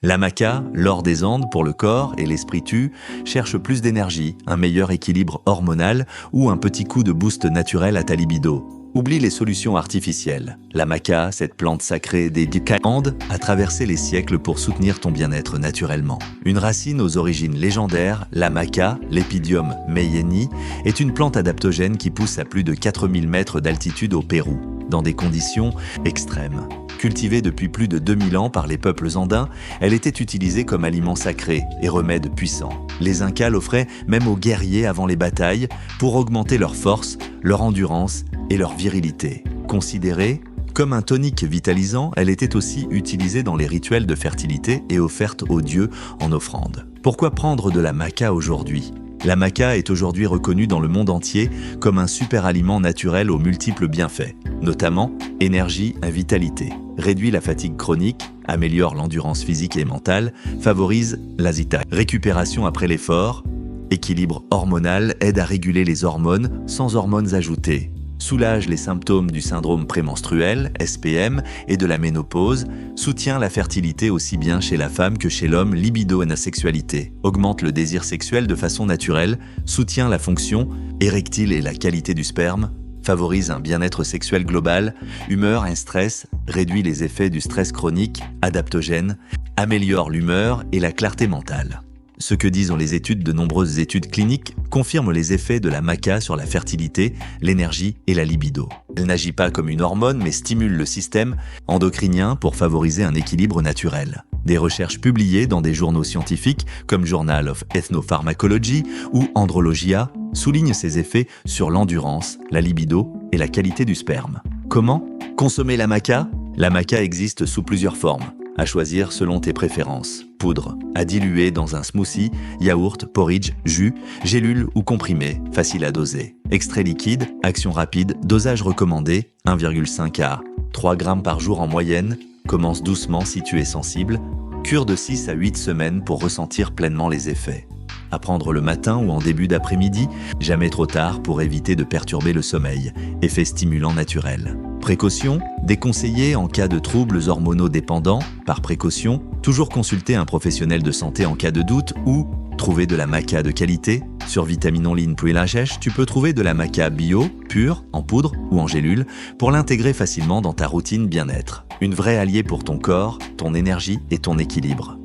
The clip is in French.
La maca, l'or des Andes pour le corps et l'esprit cherche plus d'énergie, un meilleur équilibre hormonal ou un petit coup de boost naturel à ta libido. Oublie les solutions artificielles. La maca, cette plante sacrée des Andes, a traversé les siècles pour soutenir ton bien-être naturellement. Une racine aux origines légendaires, la maca, l'Epidium meyeni, est une plante adaptogène qui pousse à plus de 4000 mètres d'altitude au Pérou, dans des conditions extrêmes. Cultivée depuis plus de 2000 ans par les peuples andins, elle était utilisée comme aliment sacré et remède puissant. Les Incas l'offraient même aux guerriers avant les batailles pour augmenter leur force, leur endurance et leur virilité. Considérée comme un tonique vitalisant, elle était aussi utilisée dans les rituels de fertilité et offerte aux dieux en offrande. Pourquoi prendre de la maca aujourd'hui ? La maca est aujourd'hui reconnue dans le monde entier comme un super aliment naturel aux multiples bienfaits, notamment énergie et vitalité, réduit la fatigue chronique, améliore l'endurance physique et mentale, favorise l'azita, récupération après l'effort, équilibre hormonal, aide à réguler les hormones sans hormones ajoutées, soulage les symptômes du syndrome prémenstruel, SPM, et de la ménopause, soutient la fertilité aussi bien chez la femme que chez l'homme, libido et la sexualité, augmente le désir sexuel de façon naturelle, soutient la fonction érectile et la qualité du sperme, favorise un bien-être sexuel global, humeur et stress, réduit les effets du stress chronique, adaptogène, améliore l'humeur et la clarté mentale. Ce que disent les études, de nombreuses études cliniques, confirment les effets de la maca sur la fertilité, l'énergie et la libido. Elle n'agit pas comme une hormone, mais stimule le système endocrinien pour favoriser un équilibre naturel. Des recherches publiées dans des journaux scientifiques comme Journal of Ethnopharmacology ou Andrologia soulignent ses effets sur l'endurance, la libido et la qualité du sperme. Comment consommer la maca ? La maca existe sous plusieurs formes, à choisir selon tes préférences. Poudre, à diluer dans un smoothie, yaourt, porridge, jus, gélule ou comprimé, facile à doser. Extrait liquide, action rapide, dosage recommandé, 1,5 à 3 grammes par jour en moyenne. Commence doucement si tu es sensible. Cure de 6 à 8 semaines pour ressentir pleinement les effets. À prendre le matin ou en début d'après-midi, jamais trop tard pour éviter de perturber le sommeil. Effet stimulant naturel. Précaution, déconseillé en cas de troubles hormonaux dépendants. Par précaution, toujours consulter un professionnel de santé en cas de doute ou trouver de la maca de qualité. Sur Vitaminon Puilachesh, tu peux trouver de la maca bio, pure, en poudre ou en gélule pour l'intégrer facilement dans ta routine bien-être. Une vraie alliée pour ton corps, ton énergie et ton équilibre.